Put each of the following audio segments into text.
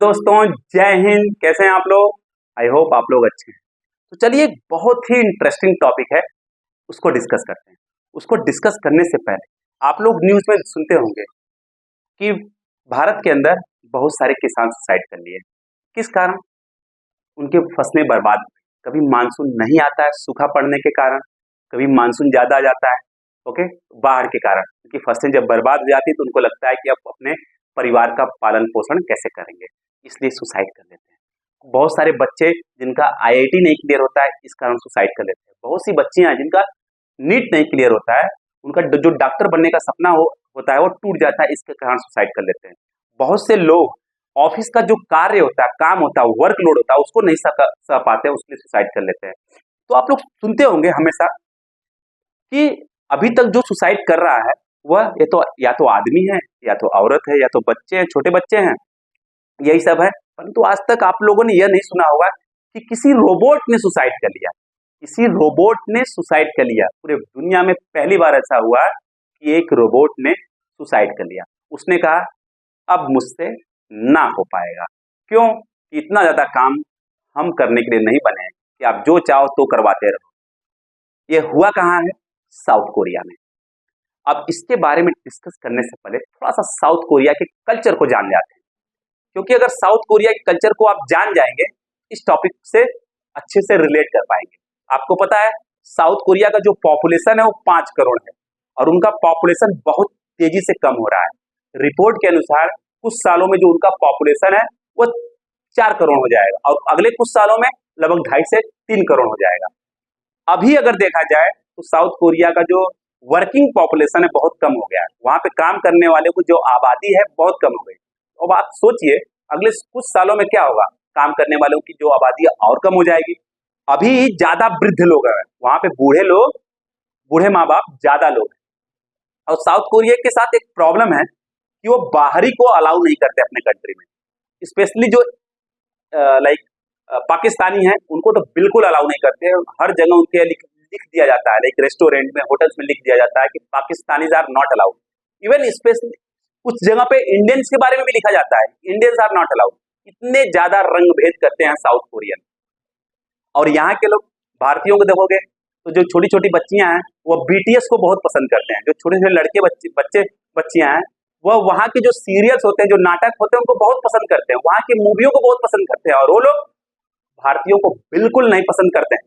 दोस्तों जय हिंद। कैसे हैं आप लोग? आई होप आप लोग अच्छे हैं। तो चलिए एक बहुत ही इंटरेस्टिंग टॉपिक है, उसको डिस्कस करते हैं। उसको डिस्कस करने से पहले आप लोग न्यूज़ में सुनते होंगे कि भारत के अंदर बहुत सारे किसान सुसाइड कर लिए। किस कारण? उनके फसलें बर्बाद हो गई। कभी मानसून नहीं आता है सूखा पड़ने के कारण, कभी मानसून ज़्यादा आ जाता है ओके बाढ़ के कारण। क्योंकि फसलें जब बर्बाद हो जाती है तो उनको लगता है कि अब अपने परिवार का पालन पोषण कैसे करेंगे, इसलिए सुसाइड कर लेते हैं। बहुत सारे बच्चे जिनका आईआईटी नहीं क्लियर होता है इस कारण सुसाइड कर लेते हैं। बहुत सी बच्चियां हैं जिनका नीट नहीं क्लियर होता है, उनका जो डॉक्टर बनने का सपना होता है वो टूट जाता है, इसके कारण सुसाइड कर लेते हैं। बहुत से लोग ऑफिस का जो कार्य होता है, काम होता है, वर्कलोड होता है, उसको नहीं सह पाते हैं, उसके लिए सुसाइड कर लेते हैं। तो आप लोग सुनते होंगे हमेशा कि अभी तक जो सुसाइड कर रहा है वह या तो आदमी है, या तो औरत है, या तो बच्चे हैं, छोटे बच्चे हैं, यही सब है। परंतु आज तक आप लोगों ने यह नहीं सुना होगा कि किसी रोबोट ने सुसाइड कर लिया। किसी रोबोट ने सुसाइड कर लिया। पूरे दुनिया में पहली बार ऐसा हुआ कि एक रोबोट ने सुसाइड कर लिया। उसने कहा अब मुझसे ना हो पाएगा। क्यों? कि इतना ज्यादा काम हम करने के लिए नहीं बने हैं कि आप जो चाहो तो करवाते रहो। ये हुआ कहाँ है? साउथ कोरिया में। अब इसके बारे में डिस्कस करने से पहले थोड़ा सा साउथ कोरिया के कल्चर को जान जाते हैं, क्योंकि अगर साउथ कोरिया के कल्चर को आप जान जाएंगे इस टॉपिक से अच्छे से रिलेट कर पाएंगे। आपको पता है साउथ कोरिया का जो पॉपुलेशन है वो 5 करोड़ है और उनका पॉपुलेशन बहुत तेजी से कम हो रहा है। रिपोर्ट के अनुसार कुछ सालों में जो उनका पॉपुलेशन है वो 4 करोड़ हो जाएगा और अगले कुछ सालों में लगभग 2.5 से 3 करोड़ हो जाएगा। अभी अगर देखा जाए तो साउथ कोरिया का जो वर्किंग पॉपुलेशन है बहुत कम हो गया है। वहां पे काम करने वाले को जो आबादी है बहुत कम हो गई। अब आप सोचिए अगले कुछ सालों में क्या होगा, काम करने वालों की जो आबादी है और कम हो जाएगी। अभी ज्यादा वृद्ध लोग हैं वहां पे, बूढ़े माँ बाप ज्यादा लोग हैं। और साउथ कोरिया के साथ एक प्रॉब्लम है कि वो बाहरी को अलाउ नहीं करते अपने कंट्री में। स्पेशली जो पाकिस्तानी हैं उनको तो बिल्कुल अलाउ नहीं करते। हर जगह उनके लिख दिया जाता है, लाइक रेस्टोरेंट में, होटल्स में लिख दिया जाता है कि Pakistanis are not allowed. Even specially कुछ जगह पे इंडियंस के बारे में भी लिखा जाता है, इंडियंस आर नॉट अलाउड। इतने ज्यादा रंग भेद करते हैं साउथ कोरियन। और यहाँ के लोग भारतीयों को देखोगे तो जो छोटी छोटी बच्चियां हैं वो बीटीएस को बहुत पसंद करते हैं। जो छोटे छोटे लड़के बच्चियां हैं वह वहाँ के जो सीरियल्स होते हैं, जो नाटक होते हैं, उनको बहुत पसंद करते हैं। वहाँ की मूवियों को बहुत पसंद करते हैं और वो लोग भारतीयों को बिल्कुल नहीं पसंद करते हैं,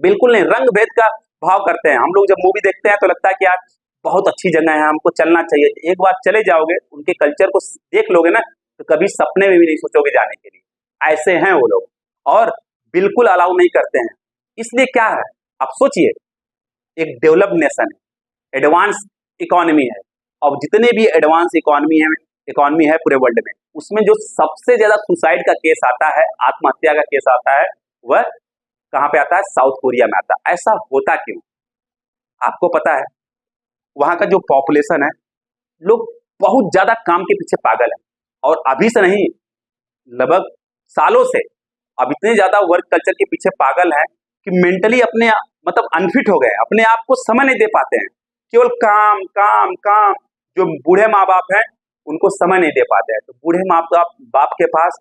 बिल्कुल नहीं। रंग भेद का भाव करते हैं। हम लोग जब मूवी देखते हैं तो लगता है कि यार बहुत अच्छी जगह है, हमको चलना चाहिए। एक बार चले जाओगे, उनके कल्चर को देख लोगे ना, तो कभी सपने में भी नहीं सोचोगे जाने के लिए। ऐसे हैं वो लोग और बिल्कुल अलाउ नहीं करते हैं। इसलिए क्या है, आप सोचिए, एक डेवलप्ड नेशन है, एडवांस इकोनॉमी है, और जितने भी एडवांस इकोनॉमी है पूरे वर्ल्ड में, उसमें जो सबसे ज्यादा सुसाइड का केस आता है, आत्महत्या का केस आता है, वह कहाँ पे आता है? साउथ कोरिया में आता है। ऐसा होता क्यों? आपको पता है वहां का जो पॉपुलेशन है, लोग बहुत ज्यादा काम के पीछे पागल है और अभी से नहीं, लगभग सालों से अब इतने ज्यादा वर्क कल्चर के पीछे पागल है कि मेंटली अपने मतलब अनफिट हो गए, अपने आप को समय नहीं दे पाते हैं। केवल काम काम काम। जो बूढ़े माँ बाप हैं उनको समय नहीं दे पाते हैं। तो बूढ़े माँ बाप के पास,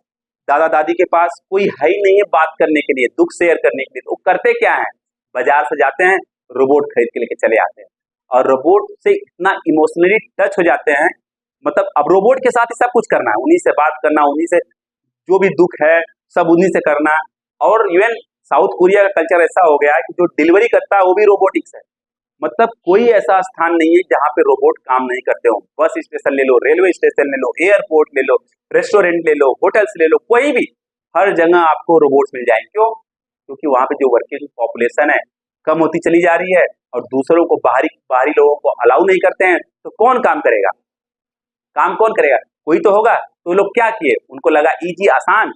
दादा दादी के पास कोई है ही नहीं है बात करने के लिए, दुख शेयर करने के लिए। तो वो करते क्या है, बाजार से जाते हैं, रोबोट खरीद के लेके चले आते हैं और रोबोट से इतना इमोशनली टच हो जाते हैं। मतलब अब रोबोट के साथ ही सब कुछ करना है, उन्हीं से बात करना, उन्हीं से जो भी दुख है सब उन्हीं से करना। और इवन साउथ कोरिया का कल्चर ऐसा हो गया है कि जो डिलीवरी करता है वो भी रोबोटिक्स है। मतलब कोई ऐसा स्थान नहीं है जहाँ पे रोबोट काम नहीं करते हो। बस स्टेशन ले लो, रेलवे स्टेशन ले लो, एयरपोर्ट ले लो, रेस्टोरेंट ले लो, होटल्स ले लो, कोई भी, हर जगह आपको रोबोट्स मिल जाएंगे। क्यों? क्योंकि वहां पे जो वर्किंग पॉपुलेशन है कम होती चली जा रही है और दूसरों को, बाहरी लोगों को अलाउ नहीं करते हैं। तो कौन काम करेगा? काम कौन करेगा? कोई तो होगा। तो लोग क्या किए, उनको लगा इजी, आसान,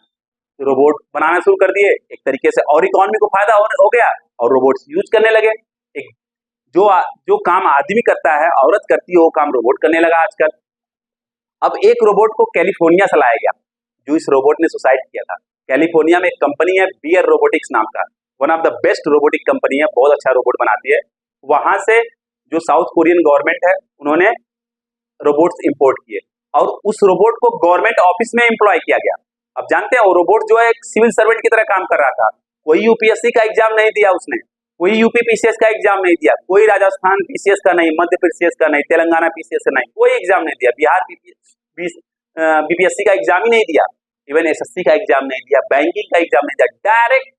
तो रोबोट बनाना शुरू कर दिए। एक तरीके से और इकोनॉमी को फायदा हो गया और रोबोट्स यूज करने लगे। एक जो काम आदमी करता है, औरत करती है, वो काम रोबोट करने लगा आजकल। अब एक रोबोट को कैलिफोर्निया से लाया गया, जो इस रोबोट ने सुसाइड किया था। कैलिफोर्निया में एक कंपनी है बियर रोबोटिक्स नाम का, one of the best robotic company है, बहुत अच्छा रोबोट बनाती है। वहां से जो साउथ कोरियन गवर्नमेंट है उन्होंने रोबोट्स इंपोर्ट किए और उस रोबोट को गवर्नमेंट ऑफिस में एम्प्लॉय किया गया। अब जानते हैं वो रोबोट जो है एक सिविल सर्वेंट की तरह काम कर रहा था। कोई यूपीएससी का एग्जाम नहीं दिया उसने, कोई यूपी पीसीएस का एग्जाम नहीं दिया, कोई राजस्थान पीसीएस का नहीं, मध्य पीसीएस का नहीं, तेलंगाना पीसीएस का नहीं, कोई एग्जाम नहीं दिया, बिहार बीपीएससी का एग्जाम ही नहीं दिया, इवन एसएससी का एग्जाम नहीं दिया, बैंकिंग का एग्जाम नहीं दिया, direct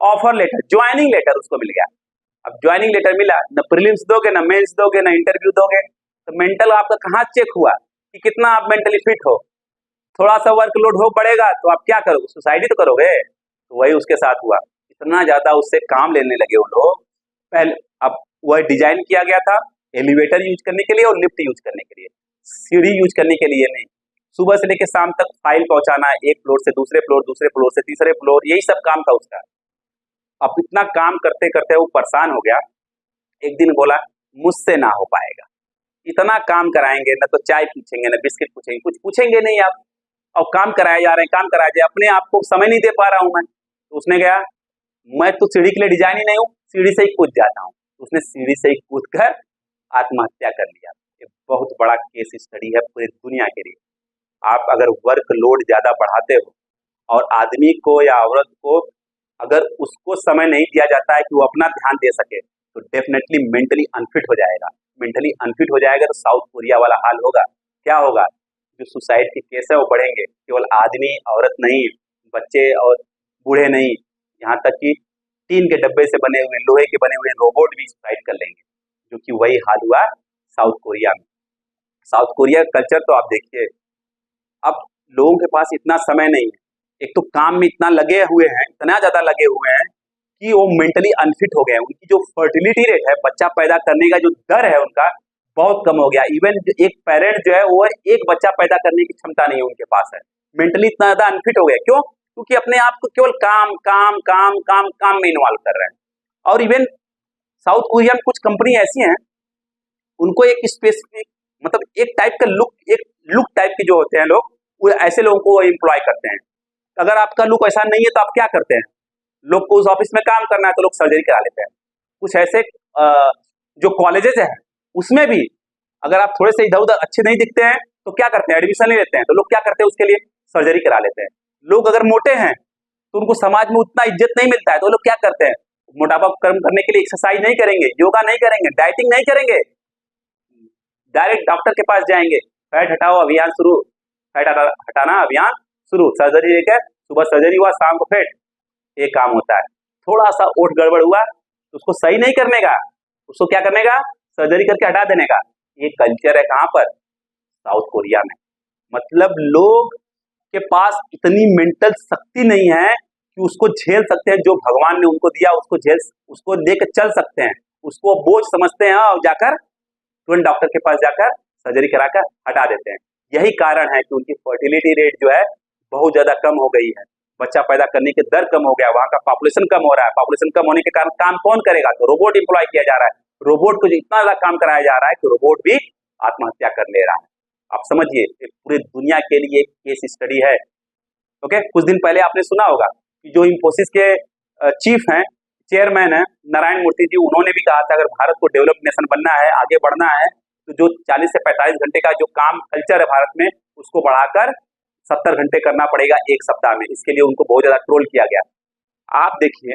offer letter, joining letter उसको मिल गया। अब ज्वाइनिंग लेटर मिला, न प्रीलिम्स दोगे, न मेंस दोगे, न इंटरव्यू दोगे, तो मेंटल आपका कहाँ चेक हुआ कि कितना आप मेंटली फिट हो? थोड़ा सा वर्कलोड हो पड़ेगा तो आप क्या करोगे? सुसाइड ही तो करोगे। तो वही उसके साथ हुआ, इतना ज्यादा उससे काम लेने लगे वो लोग। पहले अब वह डिजाइन किया गया था एलिवेटर यूज करने के लिए और लिफ्ट यूज करने के लिए, सीढ़ी यूज करने के लिए नहीं। सुबह से लेकर शाम तक फाइल पहुंचाना, एक फ्लोर से दूसरे फ्लोर से तीसरे फ्लोर, यही सब काम था उसका। अब इतना काम करते करते वो परेशान हो गया। एक दिन बोला मुझसे ना हो पाएगा, इतना काम कराएंगे, ना तो चाय पूछेंगे, ना बिस्किट पूछेंगे, कुछ पूछेंगे नहीं आप, और काम कराए जा रहे हैं, काम कराए जा, अपने आप को समय नहीं दे पा रहा हूं मैं। तो उसने गया, मैं तो सीढ़ी के लिए डिजाइन ही नहीं हूँ, सीढ़ी से ही कूद जाता हूँ। उसने सीढ़ी से ही कूद कर आत्महत्या कर लिया। ये बहुत बड़ा केस स्टडी है पूरी दुनिया के लिए। आप अगर वर्कलोड ज्यादा बढ़ाते हो और आदमी को या औरत को अगर उसको समय नहीं दिया जाता है कि वो अपना ध्यान दे सके, तो डेफिनेटली मेंटली अनफिट हो जाएगा। मेंटली अनफिट हो जाएगा तो साउथ कोरिया वाला हाल होगा। क्या होगा? जो सुसाइड के केस है वो बढ़ेंगे। केवल आदमी औरत नहीं, बच्चे और बूढ़े नहीं, यहाँ तक कि टीन के डब्बे से बने हुए, लोहे के बने हुए रोबोट भी सुसाइड कर लेंगे, जो कि वही हाल हुआ साउथ कोरिया में। साउथ कोरिया का कल्चर तो आप देखिए, अब लोगों के पास इतना समय नहीं है, एक तो काम में इतना लगे हुए हैं, इतना ज्यादा लगे हुए हैं कि वो मेंटली अनफिट हो गए हैं। उनकी जो फर्टिलिटी रेट है, बच्चा पैदा करने का जो दर है उनका, बहुत कम हो गया। इवन एक पेरेंट जो है वो एक बच्चा पैदा करने की क्षमता नहीं है उनके पास है। मेंटली इतना ज्यादा अनफिट हो गया। क्यों? क्योंकि अपने आप को केवल काम काम काम काम काम में इन्वॉल्व कर रहे हैं। और इवन साउथ कोरिया में कुछ कंपनी ऐसी हैं, उनको एक स्पेसिफिक मतलब एक टाइप का लुक टाइप के जो होते हैं लोग, वो ऐसे लोगों को एम्प्लॉय करते हैं। अगर आपका लुक ऐसा नहीं है तो आप क्या करते हैं? लोग को उस ऑफिस में काम करना है तो लोग सर्जरी करा लेते हैं। कुछ ऐसे जो कॉलेजेस हैं उसमें भी अगर आप थोड़े से इधर उधर अच्छे नहीं दिखते हैं तो क्या करते हैं? एडमिशन नहीं लेते हैं। तो लोग क्या करते हैं? उसके लिए सर्जरी करा लेते हैं। लोग अगर मोटे हैं तो उनको समाज में उतना इज्जत नहीं मिलता है, तो लोग क्या करते हैं? मोटापा कम करने के लिए एक्सरसाइज नहीं करेंगे, योगा नहीं करेंगे, डाइटिंग नहीं करेंगे, डायरेक्ट डॉक्टर के पास जाएंगे, फैट हटाओ अभियान शुरू, फैट हटाना अभियान शुरू, सर्जरी लेकर सुबह सर्जरी हुआ, शाम को फेट, ये काम होता है। थोड़ा सा ओठ गड़बड़ हुआ तो उसको सही नहीं करने का, उसको क्या करने का? सर्जरी करके हटा देने का। ये कल्चर है कहाँ पर? साउथ कोरिया में। मतलब लोग के पास इतनी मेंटल शक्ति नहीं है कि उसको झेल सकते हैं, जो भगवान ने उनको दिया उसको लेकर चल सकते हैं, उसको बोझ समझते हैं और जाकर तुरंत डॉक्टर के पास जाकर सर्जरी कराकर हटा देते हैं। यही कारण है कि उनकी फर्टिलिटी रेट जो है बहुत ज्यादा कम हो गई है, बच्चा पैदा करने के दर कम हो गया, वहां का पॉपुलेशन कम हो रहा है। पॉपुलेशन कम होने के कारण काम कौन करेगा? तो रोबोट इम्प्लॉय किया जा रहा है। रोबोट को इतना ज्यादा काम कराया जा रहा है कि रोबोट भी आत्महत्या कर ले रहा है। आप समझिए, पूरी दुनिया के लिए एक केस स्टडी है। ओके, कुछ दिन पहले आपने सुना होगा कि जो इंफोसिस के चीफ हैं, चेयरमैन है नारायण मूर्ति जी, उन्होंने भी कहा था अगर भारत को डेवलप नेशन बनना है, आगे बढ़ना है, तो जो 40 से 45 घंटे का जो काम कल्चर है भारत में, उसको बढ़ाकर 70 घंटे करना पड़ेगा एक सप्ताह में। इसके लिए उनको बहुत ज्यादा ट्रोल किया गया। आप देखिए,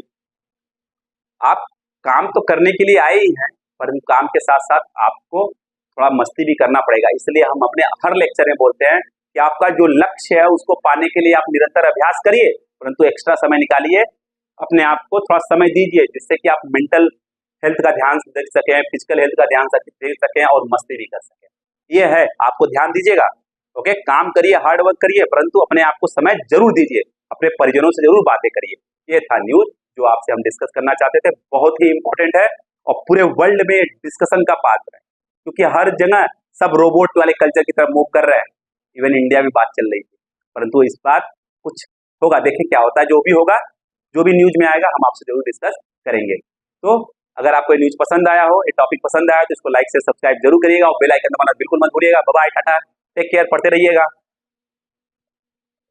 आप काम तो करने के लिए आए ही हैं, परंतु काम के साथ साथ आपको थोड़ा मस्ती भी करना पड़ेगा। इसलिए हम अपने हर लेक्चर में बोलते हैं कि आपका जो लक्ष्य है उसको पाने के लिए आप निरंतर अभ्यास करिए, परंतु एक्स्ट्रा समय निकालिए, अपने आप को थोड़ा समय दीजिए, जिससे कि आप मेंटल हेल्थ का ध्यान देख सकें, फिजिकल हेल्थ का ध्यान देख सकें और मस्ती भी कर सकें। ये है, आपको ध्यान दीजिएगा। ओके, काम करिए, हार्ड वर्क करिए, परंतु अपने आप को समय जरूर दीजिए, अपने परिजनों से जरूर बातें करिए। ये था न्यूज जो आपसे हम डिस्कस करना चाहते थे। बहुत ही इंपॉर्टेंट है और पूरे वर्ल्ड में डिस्कशन का पात्र है, क्योंकि हर जगह सब रोबोट वाले कल्चर की तरफ मूव कर रहे हैं। इवन इंडिया में बात चल रही थी, परंतु इस बार कुछ होगा, देखें क्या होता है। जो भी होगा, जो भी न्यूज में आएगा, हम आपसे जरूर डिस्कस करेंगे। तो अगर आपको न्यूज पसंद आया हो, ये टॉपिक पसंद आया तो इसको लाइक से सब्सक्राइब जरूर करिएगा और बेल आइकन दबाना बिल्कुल मत भूलिएगा। Bye bye, tata, take care, पढ़ते रहिएगा।